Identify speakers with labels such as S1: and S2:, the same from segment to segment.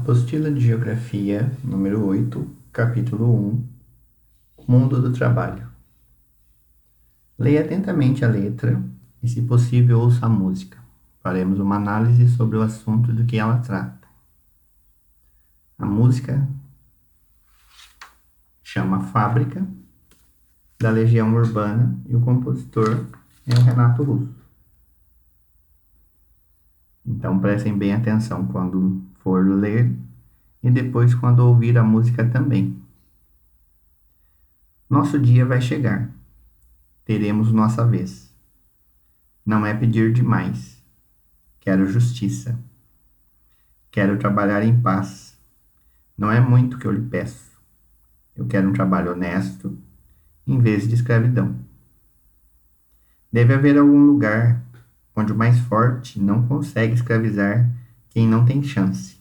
S1: Apostila de Geografia, número 8, capítulo 1, Mundo do Trabalho. Leia atentamente a letra e, se possível, ouça a música. Faremos uma análise sobre o assunto do que ela trata. A música chama Fábrica, da Legião Urbana, e o compositor é o Renato Russo. Então prestem bem atenção quando for ler e depois quando ouvir a música também. Nosso dia vai chegar. Teremos nossa vez. Não é pedir demais. Quero justiça. Quero trabalhar em paz. Não é muito que eu lhe peço. Eu quero um trabalho honesto, em vez de escravidão. Deve haver algum lugar onde o mais forte não consegue escravizar quem não tem chance.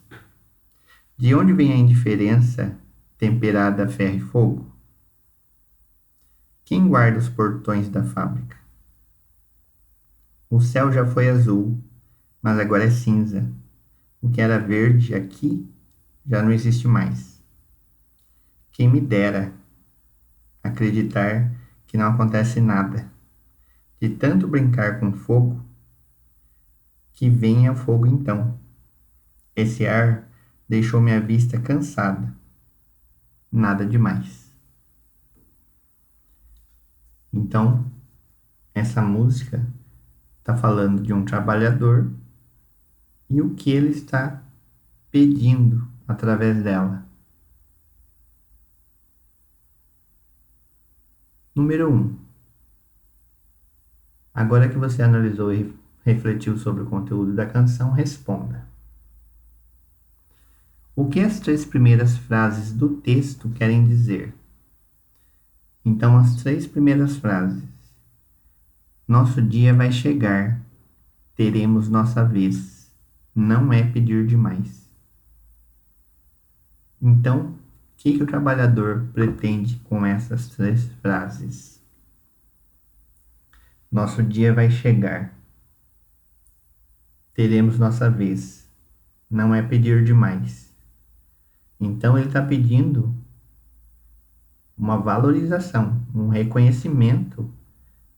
S1: De onde vem a indiferença temperada a ferro e fogo? Quem guarda os portões da fábrica? O céu já foi azul, mas agora é cinza. O que era verde aqui já não existe mais. Quem me dera acreditar que não acontece nada. De tanto brincar com fogo, que venha fogo então. Esse ar deixou minha vista cansada. Nada demais. Então, essa música está falando de um trabalhador e o que ele está pedindo através dela. Número 1. Agora que você analisou e refletiu sobre o conteúdo da canção, responda. O que as 3 primeiras frases do texto querem dizer? Então, as 3 primeiras frases. Nosso dia vai chegar. Teremos nossa vez. Não é pedir demais. Então, o que o trabalhador pretende com essas 3 frases? Nosso dia vai chegar. Teremos nossa vez. Não é pedir demais. Então, ele está pedindo uma valorização, um reconhecimento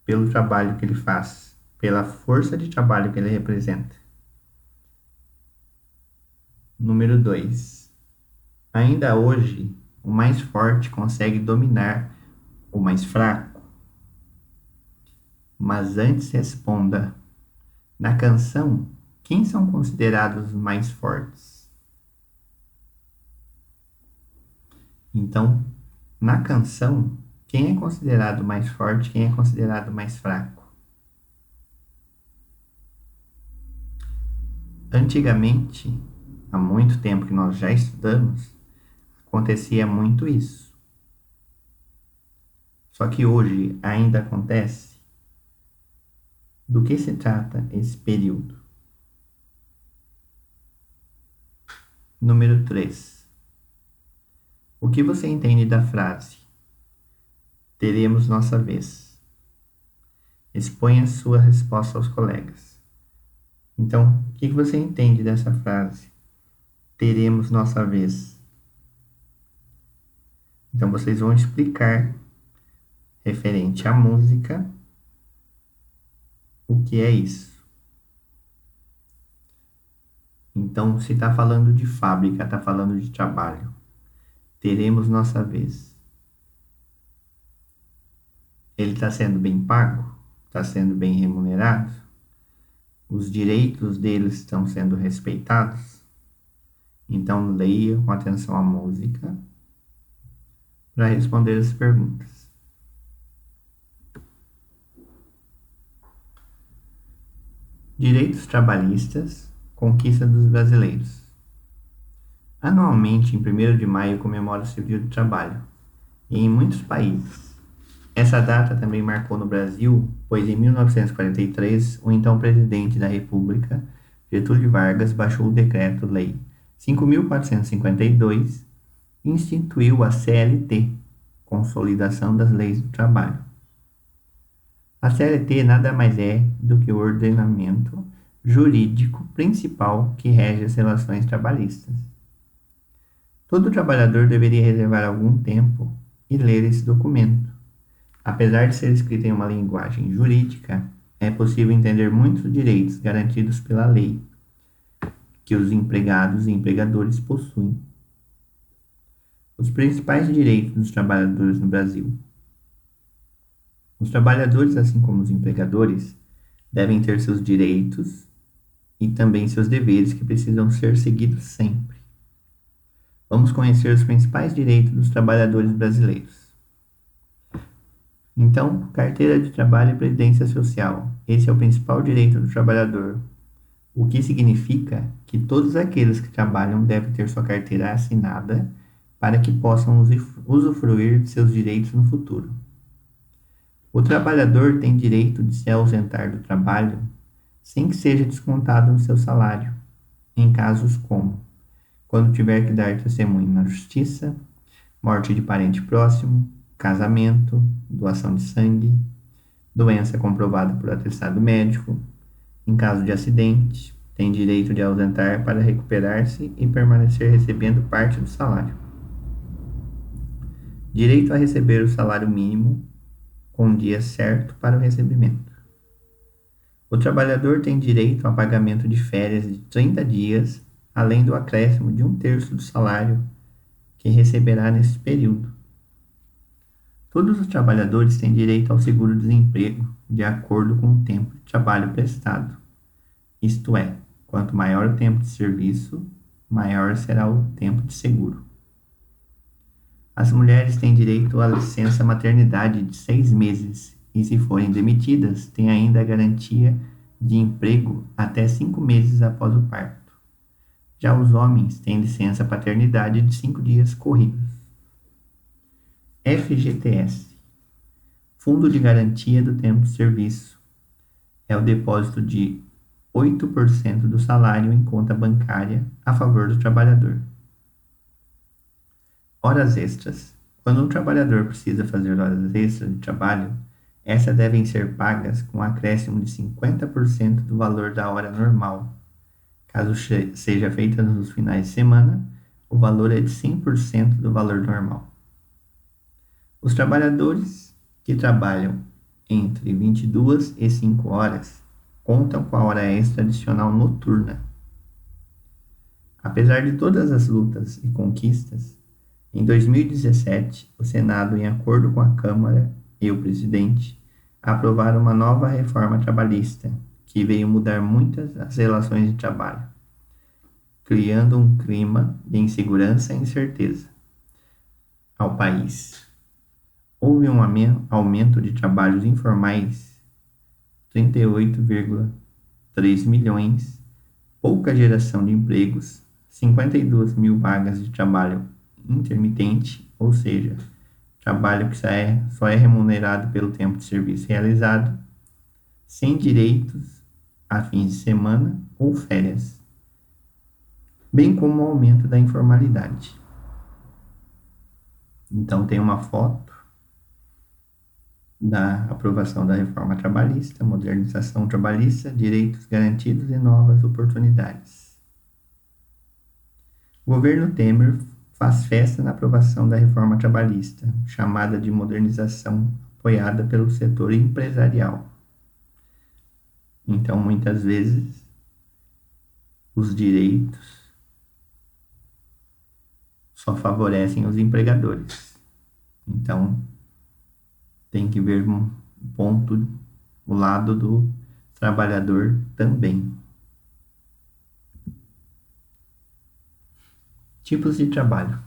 S1: pelo trabalho que ele faz, pela força de trabalho que ele representa. Número 2. Ainda hoje, o mais forte consegue dominar o mais fraco. Mas antes responda, na canção, quem são considerados os mais fortes? Então, na canção, quem é considerado mais forte, quem é considerado mais fraco? Antigamente, há muito tempo que nós já estudamos, acontecia muito isso. Só que hoje ainda acontece. Do que se trata esse período? Número 3. O que você entende da frase? Teremos nossa vez. Exponha sua resposta aos colegas. Então, o que você entende dessa frase? Teremos nossa vez. Então, vocês vão explicar, referente à música, o que é isso. Então, se está falando de fábrica, está falando de trabalho. Teremos nossa vez. Ele está sendo bem pago? Está sendo bem remunerado? Os direitos deles estão sendo respeitados? Então, leia com atenção a música para responder as perguntas. Direitos trabalhistas, conquista dos brasileiros. Anualmente, em 1º de maio, comemora-se o Dia do Trabalho, e em muitos países. Essa data também marcou no Brasil, pois em 1943, o então presidente da República, Getúlio Vargas, baixou o Decreto-Lei 5.452 e instituiu a CLT, Consolidação das Leis do Trabalho. A CLT nada mais é do que o ordenamento jurídico principal que rege as relações trabalhistas. Todo trabalhador deveria reservar algum tempo e ler esse documento. Apesar de ser escrito em uma linguagem jurídica, é possível entender muitos direitos garantidos pela lei que os empregados e empregadores possuem. Os principais direitos dos trabalhadores no Brasil. Os trabalhadores, assim como os empregadores, devem ter seus direitos e também seus deveres que precisam ser seguidos sempre. Vamos conhecer os principais direitos dos trabalhadores brasileiros. Então, carteira de trabalho e previdência social. Esse é o principal direito do trabalhador, o que significa que todos aqueles que trabalham devem ter sua carteira assinada para que possam usufruir de seus direitos no futuro. O trabalhador tem direito de se ausentar do trabalho sem que seja descontado no seu salário, em casos como quando tiver que dar testemunho na justiça, morte de parente próximo, casamento, doação de sangue, doença comprovada por atestado médico, em caso de acidente, tem direito de ausentar para recuperar-se e permanecer recebendo parte do salário. Direito a receber o salário mínimo com um dia certo para o recebimento. O trabalhador tem direito a pagamento de férias de 30 dias, além do acréscimo de 1/3 do salário que receberá nesse período. Todos os trabalhadores têm direito ao seguro-desemprego, de acordo com o tempo de trabalho prestado. Isto é, quanto maior o tempo de serviço, maior será o tempo de seguro. As mulheres têm direito à licença maternidade de 6 meses e, se forem demitidas, têm ainda a garantia de emprego até 5 meses após o parto. Já os homens têm licença paternidade de 5 dias corridos. FGTS, Fundo de Garantia do Tempo de Serviço, é o depósito de 8% do salário em conta bancária a favor do trabalhador. Horas extras. Quando um trabalhador precisa fazer horas extras de trabalho, essas devem ser pagas com acréscimo de 50% do valor da hora normal. Caso seja feita nos finais de semana, o valor é de 100% do valor normal. Os trabalhadores que trabalham entre 22 e 5 horas contam com a hora extra adicional noturna. Apesar de todas as lutas e conquistas, em 2017, o Senado, em acordo com a Câmara e o presidente, aprovaram uma nova reforma trabalhista que veio mudar muitas as relações de trabalho, criando um clima de insegurança e incerteza ao país. Houve um aumento de trabalhos informais, 38,3 milhões, pouca geração de empregos, 52 mil vagas de trabalho intermitente, ou seja, trabalho que só é remunerado pelo tempo de serviço realizado, sem direitos a fins de semana ou férias, bem como o aumento da informalidade. Então tem uma foto da aprovação da reforma trabalhista, modernização trabalhista, direitos garantidos e novas oportunidades. O governo Temer faz festa na aprovação da reforma trabalhista, chamada de modernização, apoiada pelo setor empresarial. Então, muitas vezes, os direitos só favorecem os empregadores. Então, tem que ver um ponto, o lado do trabalhador também. Tipos de trabalho.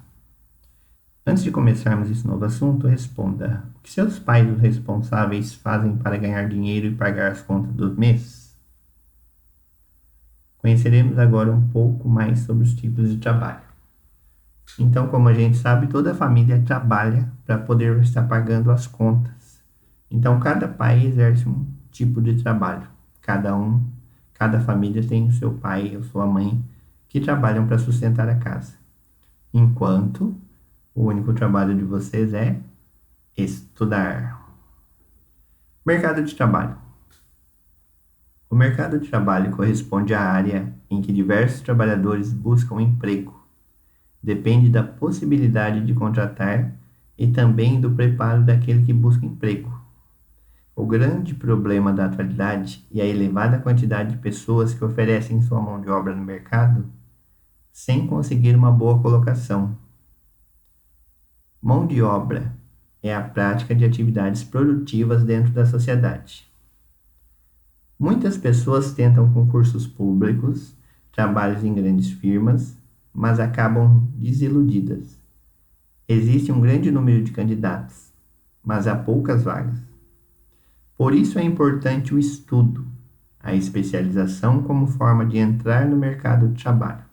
S1: Antes de começarmos esse novo assunto, responda: o que seus pais, os responsáveis, fazem para ganhar dinheiro e pagar as contas do mês? Conheceremos agora um pouco mais sobre os tipos de trabalho. Então, como a gente sabe, toda família trabalha para poder estar pagando as contas. Então, cada pai exerce um tipo de trabalho. Cada família tem o seu pai ou sua mãe que trabalham para sustentar a casa. Enquanto o único trabalho de vocês é estudar. Mercado de trabalho. O mercado de trabalho corresponde à área em que diversos trabalhadores buscam emprego. depende da possibilidade de contratar e também do preparo daquele que busca emprego. O grande problema da atualidade é a elevada quantidade de pessoas que oferecem sua mão de obra no mercado sem conseguir uma boa colocação. Mão de obra é a prática de atividades produtivas dentro da sociedade. Muitas pessoas tentam concursos públicos, trabalhos em grandes firmas, mas acabam desiludidas. Existe um grande número de candidatos, mas há poucas vagas. Por isso é importante o estudo, a especialização como forma de entrar no mercado de trabalho.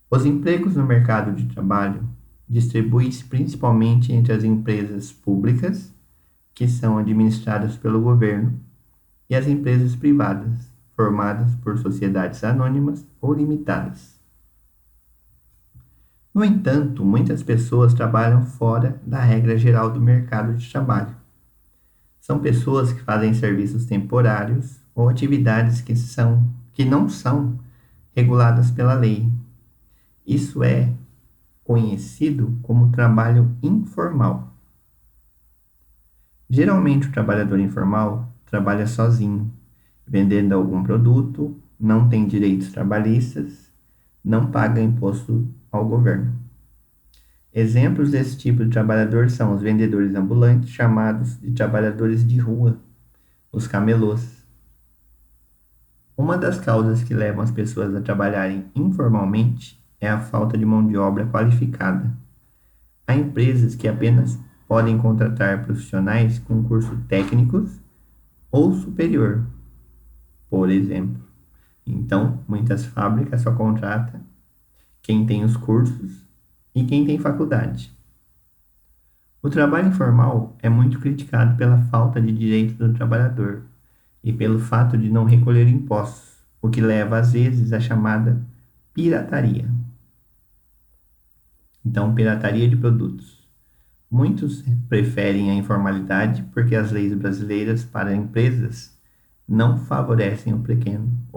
S1: Os empregos no mercado de trabalho distribuem-se principalmente entre as empresas públicas, que são administradas pelo governo, e as empresas privadas, formadas por sociedades anônimas ou limitadas. No entanto, muitas pessoas trabalham fora da regra geral do mercado de trabalho. São pessoas que fazem serviços temporários ou atividades que não são reguladas pela lei. Isso é conhecido como trabalho informal. Geralmente, o trabalhador informal trabalha sozinho, vendendo algum produto, não tem direitos trabalhistas, não paga imposto ao governo. Exemplos desse tipo de trabalhador são os vendedores ambulantes, chamados de trabalhadores de rua, os camelôs. Uma das causas que levam as pessoas a trabalharem informalmente é a falta de mão de obra qualificada. Há empresas que apenas podem contratar profissionais com cursos técnicos ou superior, por exemplo. Então, muitas fábricas só contratam quem tem os cursos e quem tem faculdade. O trabalho informal é muito criticado pela falta de direitos do trabalhador e pelo fato de não recolher impostos, o que leva às vezes à chamada pirataria. Então, pirataria de produtos. Muitos preferem a informalidade porque as leis brasileiras para empresas não favorecem o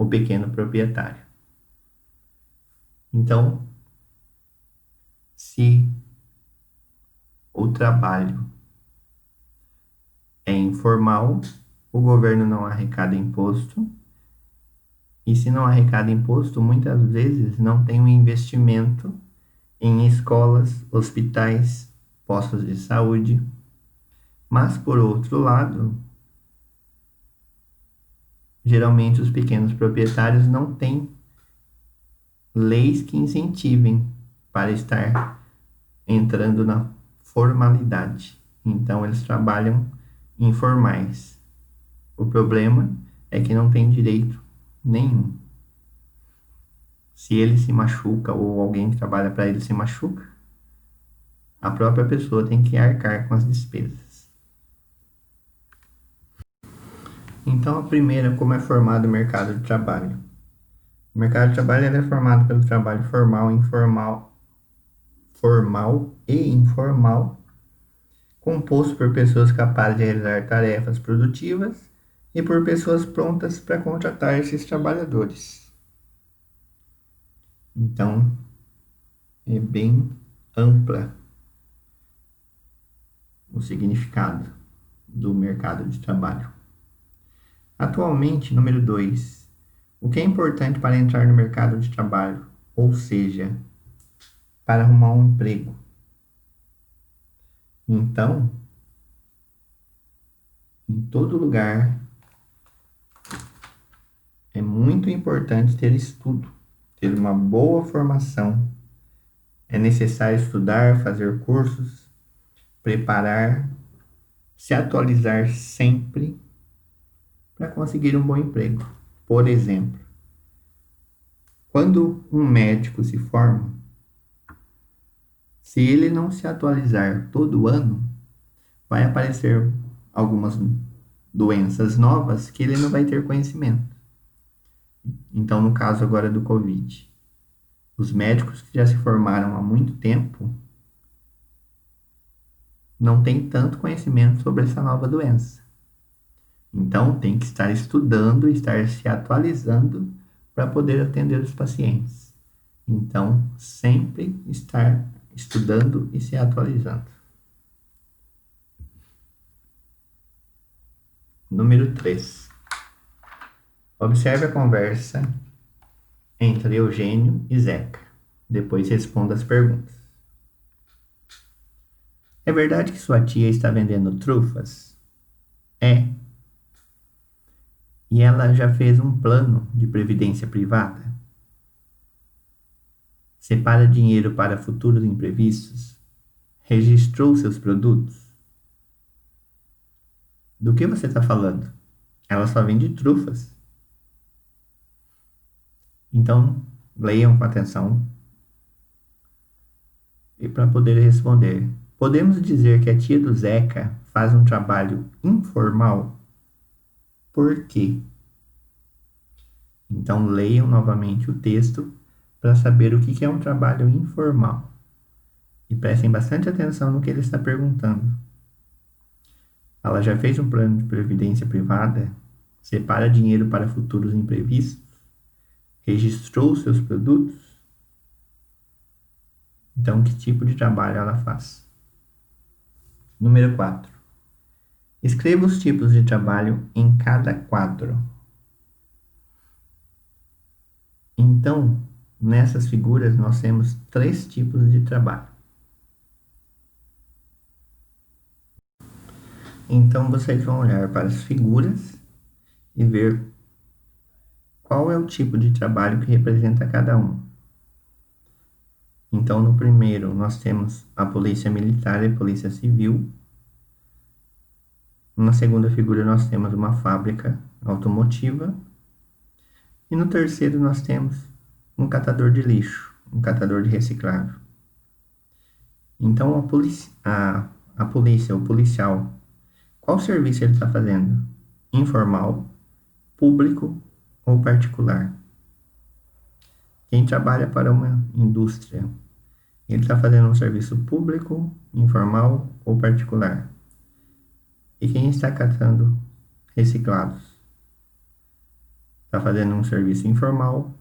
S1: pequeno proprietário. Então, se o trabalho é informal, o governo não arrecada imposto, e se não arrecada imposto, muitas vezes não tem um investimento em escolas, hospitais, postos de saúde. Mas, por outro lado, geralmente os pequenos proprietários não têm leis que incentivem para estar entrando na formalidade. Então, eles trabalham informais. O problema é que não tem direito nenhum. Se ele se machuca ou alguém que trabalha para ele se machuca, a própria pessoa tem que arcar com as despesas. Então, a primeira, como é formado o mercado de trabalho? O mercado de trabalho é formado pelo trabalho formal e informal, composto por pessoas capazes de realizar tarefas produtivas e por pessoas prontas para contratar esses trabalhadores. Então, é bem ampla o significado do mercado de trabalho. Atualmente, número 2. O que é importante para entrar no mercado de trabalho, ou seja, para arrumar um emprego? Então, em todo lugar, é muito importante ter estudo, ter uma boa formação. É necessário estudar, fazer cursos, preparar, se atualizar sempre para conseguir um bom emprego. Por exemplo, quando um médico se forma, se ele não se atualizar todo ano, vai aparecer algumas doenças novas que ele não vai ter conhecimento. Então, no caso agora do Covid, os médicos que já se formaram há muito tempo não têm tanto conhecimento sobre essa nova doença. Então, tem que estar estudando, estar se atualizando para poder atender os pacientes. Então, sempre estar estudando e se atualizando. Número 3. Observe a conversa entre Eugênio e Zeca. Depois responda as perguntas. É verdade que sua tia está vendendo trufas? É. E ela já fez um plano de previdência privada? Separa dinheiro para futuros imprevistos? Registrou seus produtos? Do que você está falando? Ela só vende trufas. Então, leiam com atenção e para poder responder. Podemos dizer que a tia do Zeca faz um trabalho informal? Por quê? Então, leiam novamente o texto para saber o que é um trabalho informal. E prestem bastante atenção no que ele está perguntando. Ela já fez um plano de previdência privada? Separa dinheiro para futuros imprevistos? Registrou seus produtos? Então, que tipo de trabalho ela faz? Número 4. Escreva os tipos de trabalho em cada quadro. Então, nessas figuras, nós temos 3 tipos de trabalho. Então, vocês vão olhar para as figuras e ver qual é o tipo de trabalho que representa cada um. Então, no primeiro, nós temos a polícia militar e a polícia civil. Na segunda figura, nós temos uma fábrica automotiva. E no terceiro, nós temos um catador de lixo, um catador de reciclável. Então, a polícia, o policial, qual serviço ele está fazendo? Informal, público ou particular? Quem trabalha para uma indústria, ele está fazendo um serviço público, informal ou particular? E quem está catando reciclados? Está fazendo um serviço informal,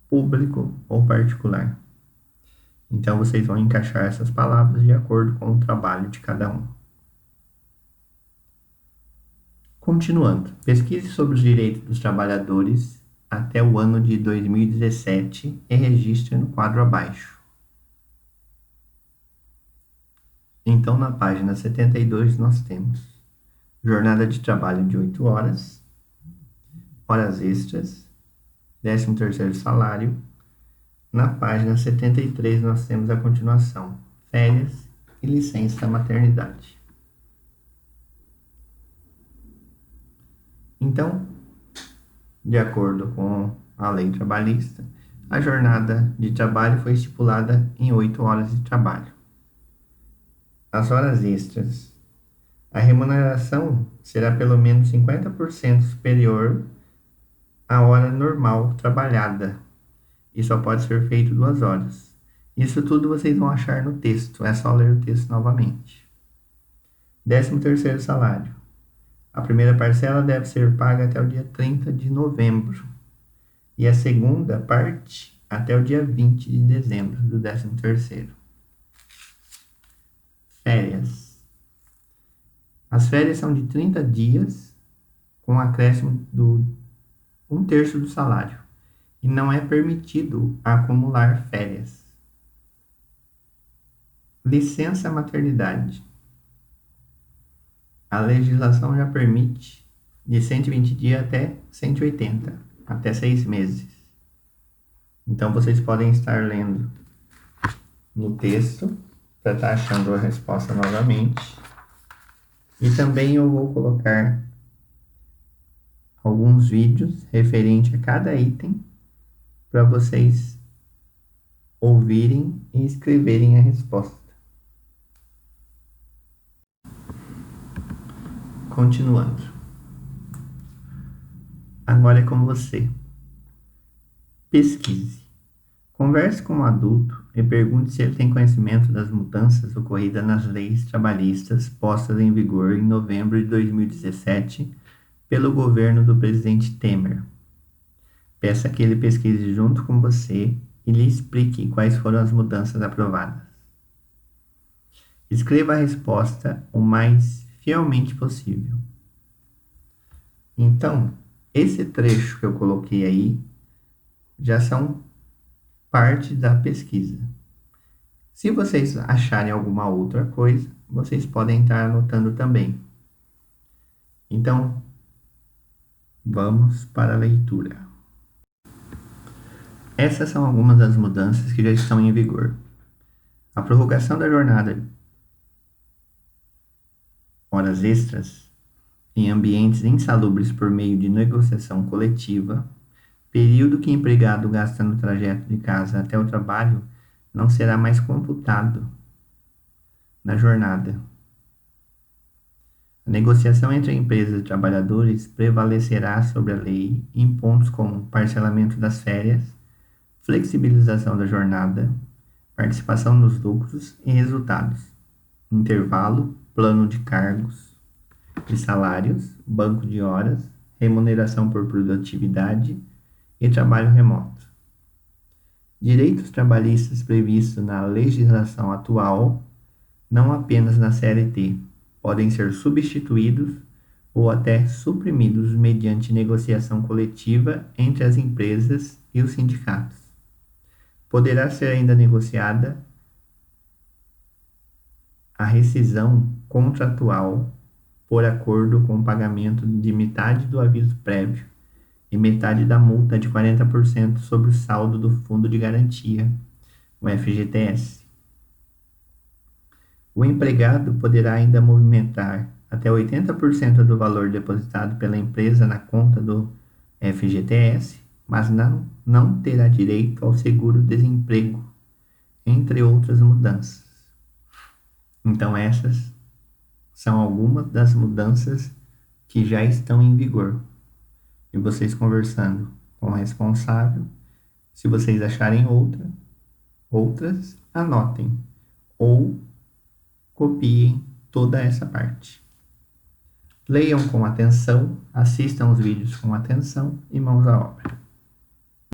S1: público ou particular? Então, vocês vão encaixar essas palavras de acordo com o trabalho de cada um. Continuando, pesquise sobre os direitos dos trabalhadores até o ano de 2017 e registre no quadro abaixo. Então, na página 72, nós temos jornada de trabalho de 8 horas, horas extras, 13º salário. Na página 73, nós temos a continuação, férias e licença maternidade. Então, de acordo com a lei trabalhista, a jornada de trabalho foi estipulada em 8 horas de trabalho. As horas extras. A remuneração será pelo menos 50% superior à hora normal trabalhada e só pode ser feito 2 horas. Isso tudo vocês vão achar no texto, é só ler o texto novamente. 13º salário. A primeira parcela deve ser paga até o dia 30 de novembro e a segunda parte até o dia 20 de dezembro do 13º. Férias. As férias são de 30 dias com acréscimo do 1/3 do salário e não é permitido acumular férias. Licença maternidade. A legislação já permite de 120 dias até 180, até 6 meses. Então, vocês podem estar lendo no texto para estar achando a resposta novamente. E também eu vou colocar alguns vídeos referente a cada item para vocês ouvirem e escreverem a resposta. Continuando. Agora é com você. Pesquise. Converse com um adulto e pergunte se ele tem conhecimento das mudanças ocorridas nas leis trabalhistas postas em vigor em novembro de 2017 pelo governo do presidente Temer. Peça que ele pesquise junto com você e lhe explique quais foram as mudanças aprovadas. Escreva a resposta o mais fielmente possível. Então, esse trecho que eu coloquei aí já são parte da pesquisa. Se vocês acharem alguma outra coisa, vocês podem estar anotando também. Então, vamos para a leitura. Essas são algumas das mudanças que já estão em vigor. A prorrogação da jornada horas extras em ambientes insalubres por meio de negociação coletiva, período que empregado gasta no trajeto de casa até o trabalho não será mais computado na jornada. A negociação entre a empresa e trabalhadores prevalecerá sobre a lei em pontos como parcelamento das férias, flexibilização da jornada, participação nos lucros e resultados, intervalo, plano de cargos e salários, banco de horas, remuneração por produtividade e trabalho remoto. Direitos trabalhistas previstos na legislação atual, não apenas na CLT, podem ser substituídos ou até suprimidos mediante negociação coletiva entre as empresas e os sindicatos. Poderá ser ainda negociada a rescisão contratual por acordo com o pagamento de metade do aviso prévio e metade da multa de 40% sobre o saldo do Fundo de Garantia, o FGTS. O empregado poderá ainda movimentar até 80% do valor depositado pela empresa na conta do FGTS, mas não terá direito ao seguro-desemprego, entre outras mudanças. Então, essas são algumas das mudanças que já estão em vigor. E vocês conversando com o responsável, se vocês acharem outras, anotem ou copiem toda essa parte. Leiam com atenção, assistam os vídeos com atenção e mãos à obra.